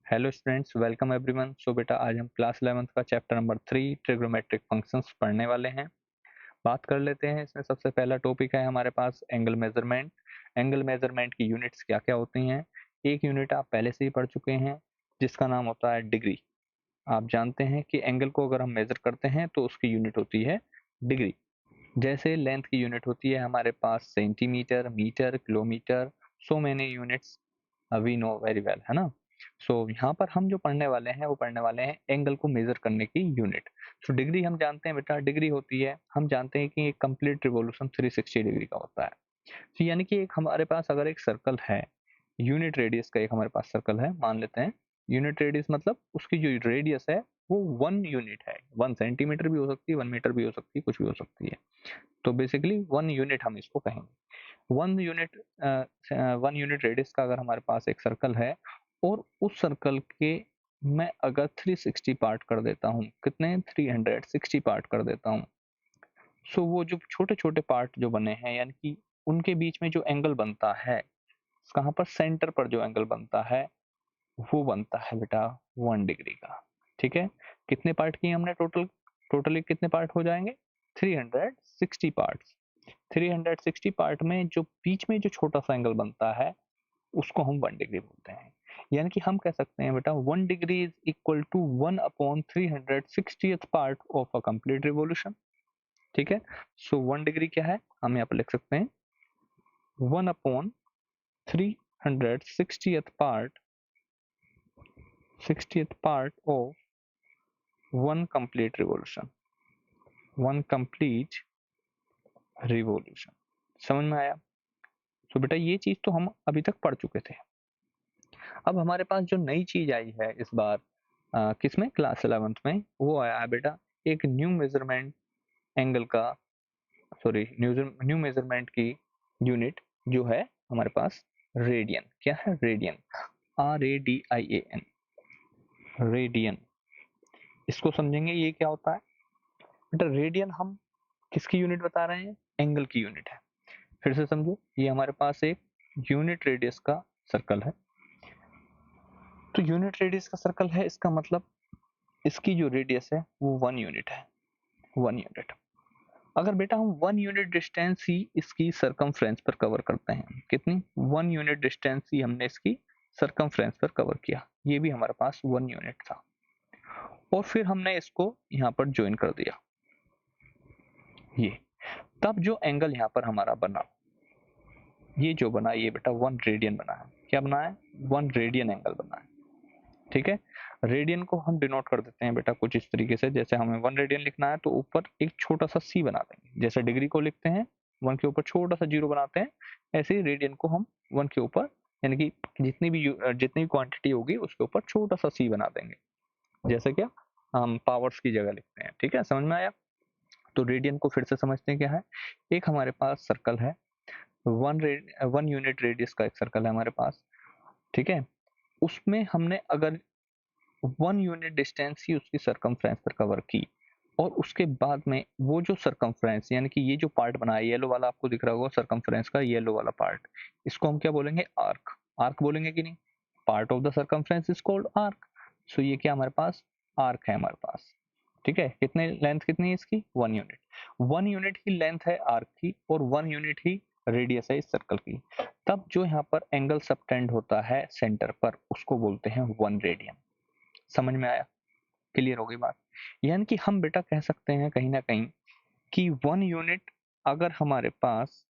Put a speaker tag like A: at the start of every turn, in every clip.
A: Hello students, welcome everyone. So बेटा, आज हम क्लास 11th का चैप्टर नंबर 3 ट्रिग्नोमेट्रिक फंक्शंस पढ़ने वाले हैं। बात कर लेते हैं। इसमें सबसे पहला टॉपिक है हमारे पास एंगल मेजरमेंट। एंगल मेजरमेंट की यूनिट्स क्या क्या होती हैं। एक यूनिट आप पहले से ही पढ़ चुके हैं जिसका नाम होता है डिग्री। आप जानते हैं कि एंगल को अगर हम मेजर करते हैं तो उसकी यूनिट होती है डिग्री। जैसे लेंथ की यूनिट होती है हमारे पास centimetre, metre, kilometre, so many units we know very well, है ना। सो यहाँ पर हम जो पढ़ने वाले हैं वो पढ़ने वाले हैं एंगल को मेजर करने की यूनिट। सो डिग्री हम जानते हैं बेटा, डिग्री होती है, हम जानते हैं कि एक कंप्लीट रिवॉल्यूशन 360 डिग्री का होता है। तो यानी कि एक हमारे पास अगर एक सर्कल है, यूनिट रेडियस का एक हमारे पास सर्कल है, मान लेते हैं। यूनिट रेडियस मतलब उसकी जो रेडियस है वो 1 यूनिट है। 1 सेंटीमीटर भी हो सकती है, 1 मीटर भी हो सकती है, कुछ भी हो सकती है। तो बेसिकली 1 यूनिट हम इसको कहेंगे। 1 यूनिट रेडियस का अगर हमारे पास एक सर्कल है और उस सर्कल के मैं अगर 360 पार्ट कर देता हूँ, कितने 360 पार्ट कर देता हूँ। सो वो जो छोटे छोटे पार्ट जो बने हैं, यानी कि उनके बीच में जो एंगल बनता है, कहाँ पर, सेंटर पर जो एंगल बनता है वो बनता है बेटा 1 डिग्री का। ठीक है। कितने पार्ट किए हमने टोटली कितने पार्ट हो जाएंगे? 360 पार्ट। 360 पार्ट में जो बीच में जो छोटा सा एंगल बनता है उसको हम 1 डिग्री बोलते हैं। यानी कि हम कह सकते हैं बेटा 1 degree is equal to 1/360 part of a complete revolution. ठीक है। सो 1 डिग्री क्या है, हम यहाँ पर लिख सकते हैं 1/360 part of one complete revolution. One complete revolution. समझ में आया? तो बेटा ये चीज तो हम अभी तक पढ़ चुके थे। अब हमारे पास जो नई चीज आई है इस बार किसमें, क्लास 11th में, वो आया है बेटा एक न्यू मेजरमेंट एंगल का, सॉरी न्यू मेजरमेंट की यूनिट जो है हमारे पास रेडियन। क्या है? रेडियन। RADIAN, radian. इसको समझेंगे ये क्या होता है बेटा। रेडियन हम किसकी यूनिट बता रहे हैं? एंगल की यूनिट है। फिर से समझो, ये हमारे पास एक यूनिट रेडियस का सर्कल है। तो यूनिट रेडियस का सर्कल है, इसका मतलब इसकी जो रेडियस है वो 1 यूनिट है। 1 यूनिट। अगर बेटा हम 1 यूनिट डिस्टेंस ही इसकी सरकमफ्रेंस पर कवर करते हैं, कितनी? 1 यूनिट डिस्टेंस ही हमने इसकी सरकमफ्रेंस पर कवर किया, ये भी हमारे पास 1 यूनिट था। और फिर हमने इसको यहाँ पर ज्वाइन कर दिया, ये तब जो एंगल यहाँ पर हमारा बना, ये जो बना, ये बेटा 1 रेडियन बना है। क्या बना है? 1 रेडियन एंगल बना है। ठीक है। रेडियन को हम डिनोट कर देते हैं बेटा कुछ इस तरीके से, जैसे हमें 1 रेडियन लिखना है तो ऊपर एक छोटा सा सी बना देंगे, जैसे डिग्री को लिखते हैं 1 के ऊपर छोटा सा 0 बनाते हैं, ऐसे ही रेडियन को हम 1 के ऊपर, यानी कि जितनी भी क्वांटिटी होगी उसके ऊपर छोटा सा सी बना देंगे, जैसे क्या हम पावर्स की जगह लिखते हैं। ठीक है, समझ में आया? तो रेडियन को फिर से समझते हैं क्या है। एक हमारे पास सर्कल है, 1 यूनिट रेडियस का एक सर्कल है हमारे पास। ठीक है। उसमें हमने अगर 1 यूनिट डिस्टेंस ही उसकी सरकमफ्रेंस पर कवर की, और उसके बाद में वो जो सरकमफ्रेंस, यानी कि ये जो पार्ट बना है येलो वाला, आपको दिख रहा होगा सरकमफ्रेंस का येलो वाला पार्ट, इसको हम क्या बोलेंगे? आर्क। आर्क बोलेंगे कि नहीं? Part of the circumference is called arc. So ये क्या हमारे पास? आर्क है हमारे पास। ठीक है। कितने लेंथ कितनी है इसकी? 1 यूनिट। 1 यूनिट ही लेंथ है आर्क की और 1 यूनिट ही रेडियस है इस सर्कल की। तब जो यहाँ पर एंगल सबटेंड होता है सेंटर पर, उसको बोलते हैं 1 रेडियन। समझ में आया? क्लियर हो गई बात? यानी कि हम बेटा कह सकते हैं कहीं ना कहीं कि 1 यूनिट, अगर हमारे पास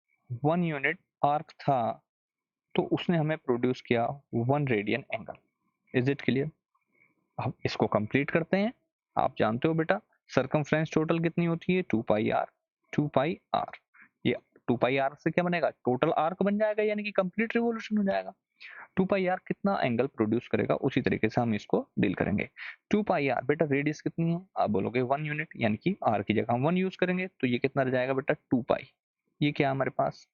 A: 1 यूनिट आर्क था तो उसने हमें प्रोड्यूस किया 1 radian angle. Is it clear? अब इसको कंप्लीट करते हैं। आप जानते हो बेटा सरकमफ्रेंस टोटल कितनी होती है? 2 पाई आर। 2 पाई आर, ये 2 पाई आर से क्या बनेगा? टोटल आर्क बन जाएगा, यानी कि कंप्लीट रिवॉल्यूशन हो जाएगा। 2 पाई आर कितना एंगल प्रोड्यूस करेगा, उसी तरीके से हम इसको डील करेंगे। 2 पाई आर बेटा रेडियस कितनी है? आप बोलोगे 1 यूनिट, यानी कि आर की जगह हम 1 यूज करेंगे, तो ये कितना रह जाएगा बेटा? 2 पाई। ये क्या हमारे पास?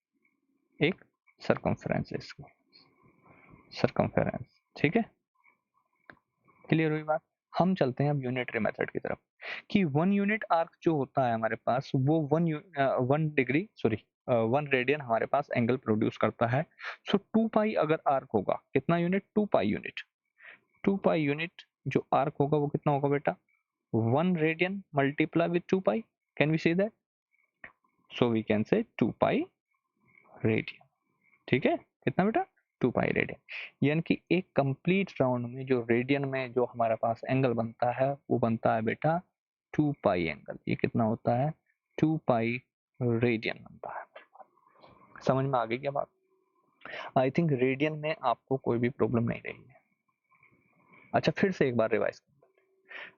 A: एक सरकमफ्रेंस है इसकी, सरकमफ्रेंस। ठीक है, क्लियर हुई बात? हम चलते हैं अब यूनिटरी मेथड की तरफ, कि 1 यूनिट आर्क जो होता है हमारे पास वो 1 डिग्री, सॉरी 1 रेडियन हमारे पास एंगल प्रोड्यूस करता है। सो 2 पाई अगर आर्क होगा, कितना unit? 2 pi unit. 2 pi unit जो आर्क होगा वो कितना होगा बेटा, 1 radian multiply with 2 pi, can we say that, so we can say 2 pi radian. ठीक है, कितना बेटा, 2 पाई रेडियन। यानी कि एक कंप्लीट राउंड में जो रेडियन में जो हमारे पास एंगल बनता है वो बनता है बेटा 2 पाई एंगल। ये कितना होता है, 2 पाई रेडियन बनता है। समझ में आ गई क्या बात? आई थिंक रेडियन में आपको कोई भी प्रॉब्लम नहीं रही है। अच्छा, फिर से एक बार रिवाइज,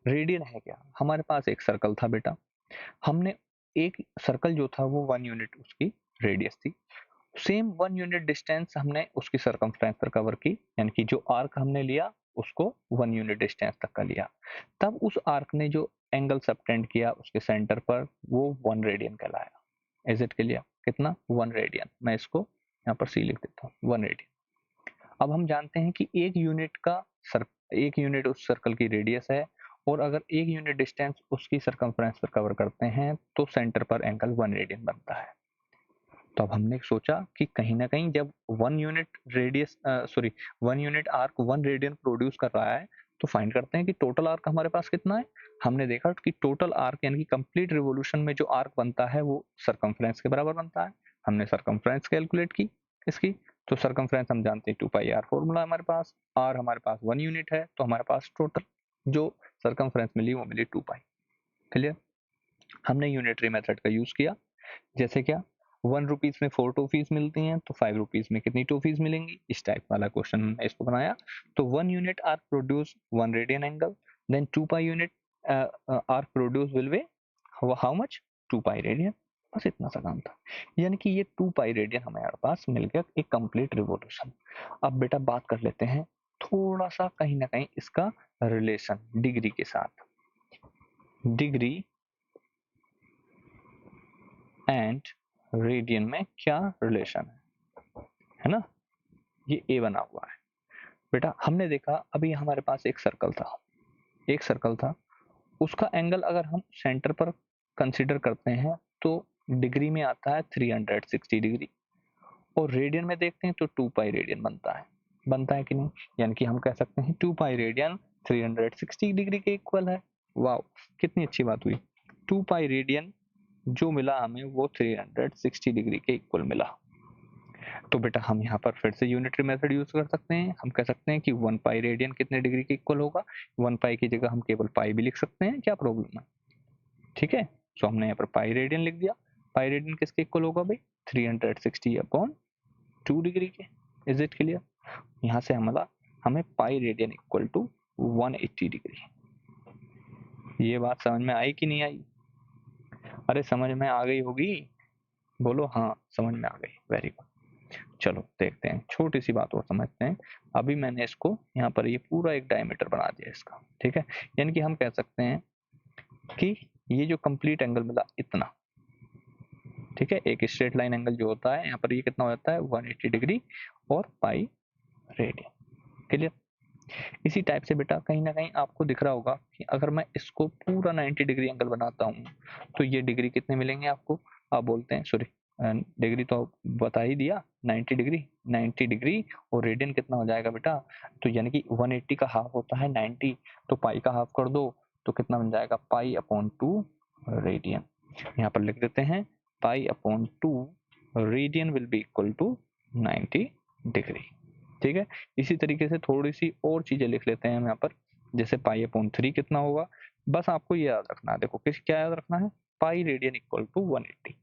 A: रेडियन है क्या, हमारे पास एक सर्कल था बेटा, हमने एक सर्कल जो था वो 1 यूनिट उसकी रेडियस थी, सेम 1 यूनिट डिस्टेंस हमने उसकी सरकमफ्रेंस पर कवर की, यानी कि जो आर्क हमने लिया उसको 1 यूनिट डिस्टेंस तक का लिया, तब उस आर्क ने जो एंगल सबटेंड किया उसके सेंटर पर वो 1 रेडियन कहलाया। Is it clear? कितना, 1 रेडियन। मैं इसको यहाँ पर सी लिख देता हूँ, 1 रेडियन। अब हम जानते हैं कि एक यूनिट उस सर्कल की रेडियस है, और अगर एक यूनिट डिस्टेंस उसकी सरकमफ्रेंस पर कवर करते हैं तो सेंटर पर एंगल 1 रेडियन बनता है। तो अब हमने सोचा कि कहीं ना कहीं जब 1 unit radius 1 unit arc 1 radian produce कर रहा है, तो फाइंड करते हैं कि टोटल आर्क हमारे पास कितना है। हमने देखा कि टोटल आर्क यानी कि कंप्लीट रिवोल्यूशन में जो आर्क बनता है वो सरकमफ्रेंस के बराबर बनता है। हमने सरकमफ्रेंस कैलकुलेट की इसकी, तो सरकमफ्रेंस हम जानते हैं 2 पाई आर फॉर्मूला हमारे पास, आर हमारे पास 1 यूनिट है, तो हमारे पास टोटल जो सरकमफ्रेंस मिली वो मिली 2 पाई। क्लियर? हमने यूनिटरी मेथड का यूज किया, जैसे क्या, 1 रुपीज में 4 टॉफीज मिलती हैं, तो 5 रुपीज में कितनी टॉफीज मिलेंगी, इस टाइप वाला क्वेश्चन हमने इसको बनाया। तो 1 unit arc produce 1 radian angle, then 2 pi unit arc produce will be how much, 2 pi radian. बस इतना सा काम था, यानी कि ये 2 पाई रेडियन हमारे पास मिल गया, एक कंप्लीट रिवोल्यूशन। अब बेटा बात कर लेते हैं थोड़ा सा कहीं ना कहीं इसका रिलेशन डिग्री के साथ, डिग्री एंड रेडियन में क्या रिलेशन है ना। ये ए बना हुआ है बेटा, हमने देखा अभी हमारे पास एक सर्कल था, उसका एंगल अगर हम सेंटर पर कंसीडर करते हैं तो डिग्री में आता है 360 डिग्री, और रेडियन में देखते हैं तो 2 पाई रेडियन बनता है कि नहीं, यानी कि हम कह सकते हैं 2 पाई रेडियन 360 डिग्री के इक्वल है। वाह, कितनी अच्छी बात हुई, 2 पाई रेडियन जो मिला हमें वो 360 डिग्री के इक्वल मिला। तो बेटा हम यहाँ पर फिर से यूनिटरी मेथड यूज कर सकते हैं, हम कह सकते हैं कि 1 पाई रेडियन कितने डिग्री के इक्वल होगा, 1 पाई की जगह हम केवल पाई भी लिख सकते हैं, क्या प्रॉब्लम है। ठीक है, सो हमने यहाँ पर पाई रेडियन लिख दिया। पाई रेडियन किसके इक्वल होगा भाई, 360 अपॉन 2 डिग्री के। Is it clear? यहाँ से हमें pi radian equal to 180 degree. ये बात समझ में आई कि नहीं आई? अरे समझ में आ गई होगी, बोलो हाँ समझ में आ गई, वेरी गुड। चलो देखते हैं, छोटी सी बात और समझते हैं। अभी मैंने इसको यहाँ पर ये पूरा एक डायमीटर बना दिया इसका, ठीक है, यानी कि हम कह सकते हैं कि ये जो कंप्लीट एंगल मिला इतना, ठीक है, एक स्ट्रेट लाइन एंगल जो होता है यहाँ पर ये कितना हो जाता है 180 डिग्री और पाई रेडियन। क्लियर? इसी टाइप से बेटा कहीं ना कहीं आपको दिख रहा होगा कि अगर मैं इसको पूरा 90 डिग्री एंगल बनाता हूँ तो ये डिग्री कितने मिलेंगे आपको, आप बोलते हैं सॉरी डिग्री तो बता ही दिया, 90 डिग्री और रेडियन कितना हो जाएगा बेटा, तो यानी कि 180 का हाफ होता है 90, तो पाई का हाफ कर दो तो कितना बन जाएगा, पाई अपॉन 2 रेडियन। यहाँ पर लिख देते हैं pi upon 2 radian will be equal to 90 degree. ठीक है, इसी तरीके से थोड़ी सी और चीजें लिख लेते हैं हम यहाँ पर, जैसे पाई अपॉन 3 कितना होगा, बस आपको ये याद रखना है, देखो किस क्या याद रखना है, पाई रेडियन इक्वल टू 180।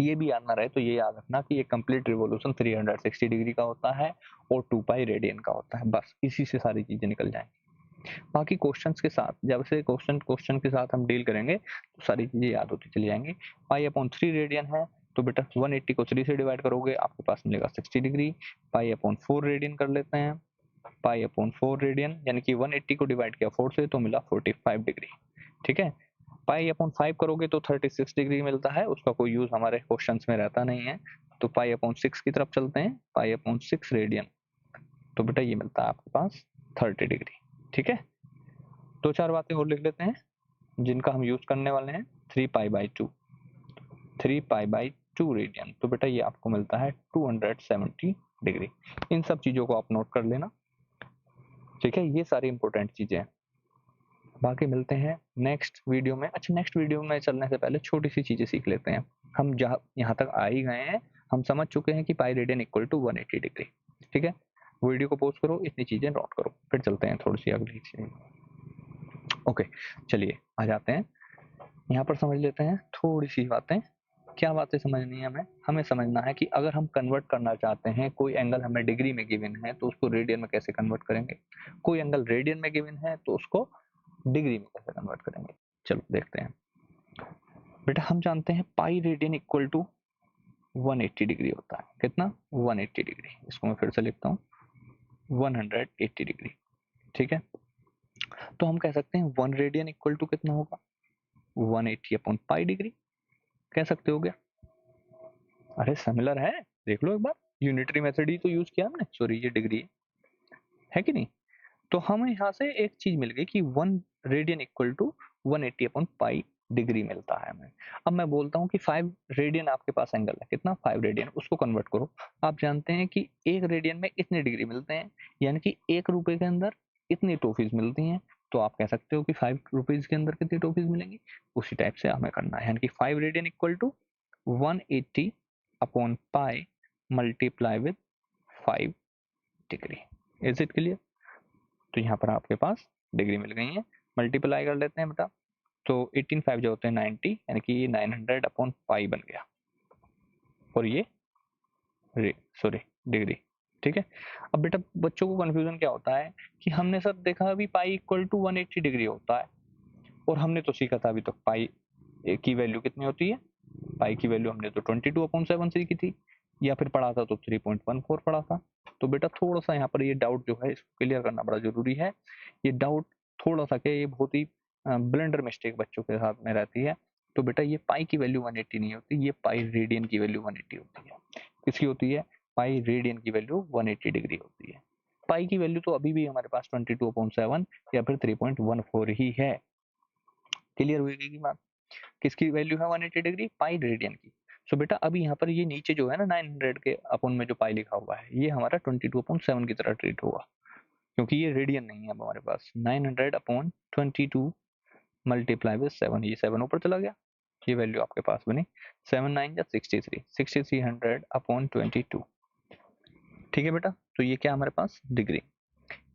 A: ये भी याद ना रहे तो ये याद रखना कि ये कंप्लीट रिवोल्यूशन 360 डिग्री का होता है और 2 पाई रेडियन का होता है, बस इसी से सारी चीजें निकल जाएंगी। बाकी क्वेश्चंस के साथ जब से क्वेश्चन के साथ हम डील करेंगे तो सारी चीजें याद होती चली जाएंगी। पाई अपॉन 3 रेडियन है तो बेटा 180 को 3 से डिवाइड करोगे आपके पास मिलेगा 60 डिग्री। पाई अपॉन 4 रेडियन कर लेते हैं, पाई अपॉन 4 रेडियन यानी कि 180 को डिवाइड किया 4 से तो मिला 45 डिग्री। ठीक है, पाई अपॉन 5 करोगे तो 36 डिग्री मिलता है, उसका कोई यूज हमारे क्वेश्चंस में रहता नहीं है, तो पाई अपॉन 6 की तरफ चलते हैं, पाई अपॉन 6 रेडियन, तो बेटा ये मिलता है आपके पास 30 डिग्री। ठीक है, दो चार बातें और लिख लेते हैं जिनका हम यूज करने वाले हैं, 3 पाई बाई 2 रेडियन, तो बेटा ये आपको मिलता है 270 डिग्री। इन सब चीजों को आप नोट कर लेना। ठीक है, ये सारी इंपॉर्टेंट चीजें हैं। बाकी मिलते हैं नेक्स्ट वीडियो में। अच्छा, नेक्स्ट वीडियो में चलने से पहले छोटी सी चीजें सीख लेते हैं। हम जहाँ यहाँ तक आ ही गए हैं, हम समझ चुके हैं कि pi radian equal to 180 degree. ठीक है, वीडियो को पॉज करो, इतनी चीजें नोट करो, फिर चलते हैं थोड़ी सी अगली चीज। ओके, चलिए आ जाते हैं यहाँ पर, समझ लेते हैं थोड़ी सी बातें। क्या बातें समझनी है हमें समझना है कि अगर हम कन्वर्ट करना चाहते हैं, कोई एंगल हमें डिग्री में गिवन है तो उसको रेडियन में कैसे कन्वर्ट करेंगे, कोई एंगल रेडियन में गिवन है तो उसको डिग्री में कैसे कन्वर्ट करेंगे। चलो देखते हैं। बेटा हम जानते हैं pi radian equal to 180 degree होता है। कितना? 180 डिग्री। इसको मैं फिर से लिखता हूँ, 180 डिग्री। ठीक है, तो हम कह सकते हैं 1 रेडियन इक्वल टू कितना होगा? 180 अपॉन पाई डिग्री। कह सकते हो क्या? अरे सिमिलर है, देख लो एक बार, यूनिटरी मेथड ही तो यूज किया हमने। सॉरी, ये डिग्री है कि नहीं? तो हमें यहाँ से एक चीज मिल गई कि 1 radian equal to 180 upon pi degree मिलता है हमें। अब मैं बोलता हूँ कि 5 रेडियन आपके पास एंगल है, कितना? 5 रेडियन, उसको कन्वर्ट करो। आप जानते हैं कि 1 रेडियन में इतने डिग्री मिलते हैं, यानी कि 1 रुपए के अंदर इतनी टॉफीज मिलती हैं। तो आप कह सकते हो कि 5 रुपीज के अंदर कितनी टॉफीज मिलेंगी। उसी टाइप से हमें करना है, यानी कि 5 radian equal to 180 upon pi multiply with 5 degree. Is it clear? तो यहाँ पर आपके पास डिग्री मिल गई है, मल्टीप्लाई कर लेते हैं बेटा। तो 18 5 जो होते हैं 90, यानी कि ये 900 अपॉन पाई बन गया, और ये सॉरी डिग्री। ठीक है, अब बेटा बच्चों को कंफ्यूजन क्या होता है कि हमने सर देखा अभी पाई इक्वल टू 180 डिग्री होता है, और हमने तो सीखा था अभी तक पाई की वैल्यू कितनी होती है। पाई की वैल्यू हमने तो 22/7 सीखी थी, या फिर पढ़ा था तो 3.14 पढ़ा था। तो बेटा थोड़ा सा यहाँ पर ये डाउट जो है इसको क्लियर करना बड़ा जरूरी है। ये डाउट थोड़ा सा क्या, ये बहुत ही ब्लेंडर मिस्टेक बच्चों के साथ में रहती है। तो बेटा ये पाई की वैल्यू 180 नहीं होती, ये पाई रेडियन की वैल्यू 180 होती है। किसकी होती है? पाई रेडियन की वैल्यू 180 डिग्री होती है। पाई की वैल्यू तो अभी भी हमारे पास 22/7 या फिर 3.14 ही है। क्लियर हुई बात? किसकी वैल्यू है 180 डिग्री? पाई रेडियन की। सो बेटा अभी यहाँ पर ये नीचे जो है ना 900 के अपन में जो पाई लिखा हुआ है, ये हमारा 22/7 की तरह ट्रीट होगा, क्योंकि ये रेडियन नहीं है अब हमारे पास। 900/22 मल्टीप्लाई विद 7, ये 7 ऊपर चला गया, ये वैल्यू आपके पास बनी 7 9 या 63, 6300/22। ठीक है बेटा, तो ये क्या हमारे पास डिग्री।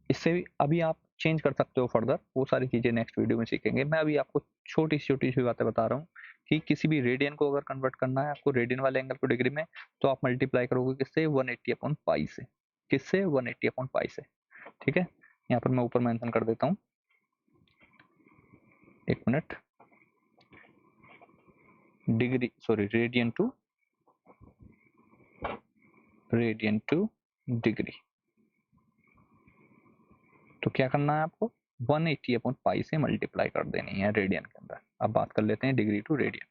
A: इससे भी अभी आप चेंज कर सकते हो फर्दर, वो सारी चीजें नेक्स्ट वीडियो में सीखेंगे। मैं अभी आपको छोटी सी बातें बता रहा हूँ कि किसी भी रेडियन को अगर कन्वर्ट करना है आपको, रेडियन वाले एंगल को डिग्री में, तो आप मल्टीप्लाई करोगे किससे? 180 अपॉन पाई से। किससे? 180 अपॉन पाई से। ठीक है, यहाँ पर मैं ऊपर मेंशन कर देता हूँ, एक minute, degree sorry radian two degree. तो क्या करना है आपको? 180 अपॉन पाई से मल्टीप्लाई कर देनी है रेडियन के अंदर। अब बात कर लेते हैं degree to radian.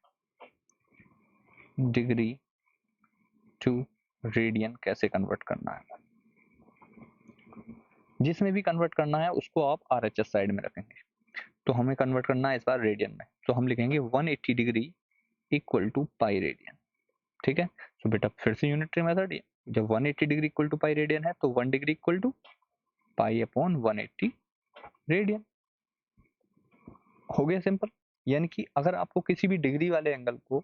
A: Degree to radian कैसे कन्वर्ट करना है? जिसमें भी कन्वर्ट करना है उसको आप आरएचएस साइड में रखेंगे। तो हमें कन्वर्ट करना है इस बार रेडियन में, तो हम लिखेंगे 180 degree equal to pi radian. ठीक है, तो बेटा फिर से यूनिटरी मेथड है। जब 180 degree equal to pi radian है तो 1 degree equal to pi upon 180 radian. हो गया सिंपल। यानी कि अगर आपको किसी भी डिग्री वाले एंगल को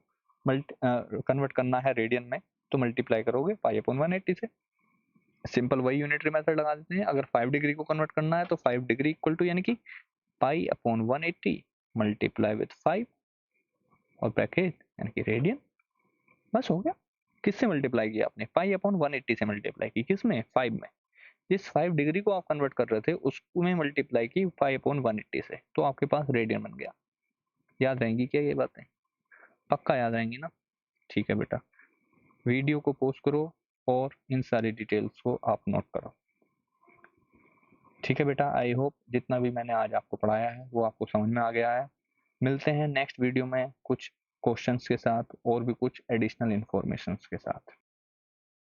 A: कन्वर्ट करना है रेडियन में, तो मल्टीप्लाई करोगे पाई अपॉन 180 से। सिंपल वही यूनिटरी मेथड लगा देते हैं। अगर 5 डिग्री को कन्वर्ट करना है तो 5 डिग्री इक्वल टू यानी कि पाई अपॉन 180 मल्टीप्लाई विद 5 और ब्रैकेट यानी कि रेडियन। बस हो गया। किससे मल्टीप्लाई किया आपने? पाई अपॉन 180 से मल्टीप्लाई की। किसमें? 5 में। जिस 5 डिग्री को आप कन्वर्ट कर रहे थे उसमें मल्टीप्लाई की 5 अपॉन 180 से, तो आपके पास रेडियन बन गया। याद रहेंगी क्या ये बातें? पक्का याद रहेंगी ना? ठीक है बेटा, वीडियो को पॉज करो और इन सारी डिटेल्स को आप नोट करो। ठीक है बेटा, आई होप जितना भी मैंने आज आपको पढ़ाया है वो आपको समझ में आ गया है। मिलते हैं नेक्स्ट वीडियो में कुछ क्वेश्चंस के साथ और भी कुछ एडिशनल इंफॉर्मेशन के साथ।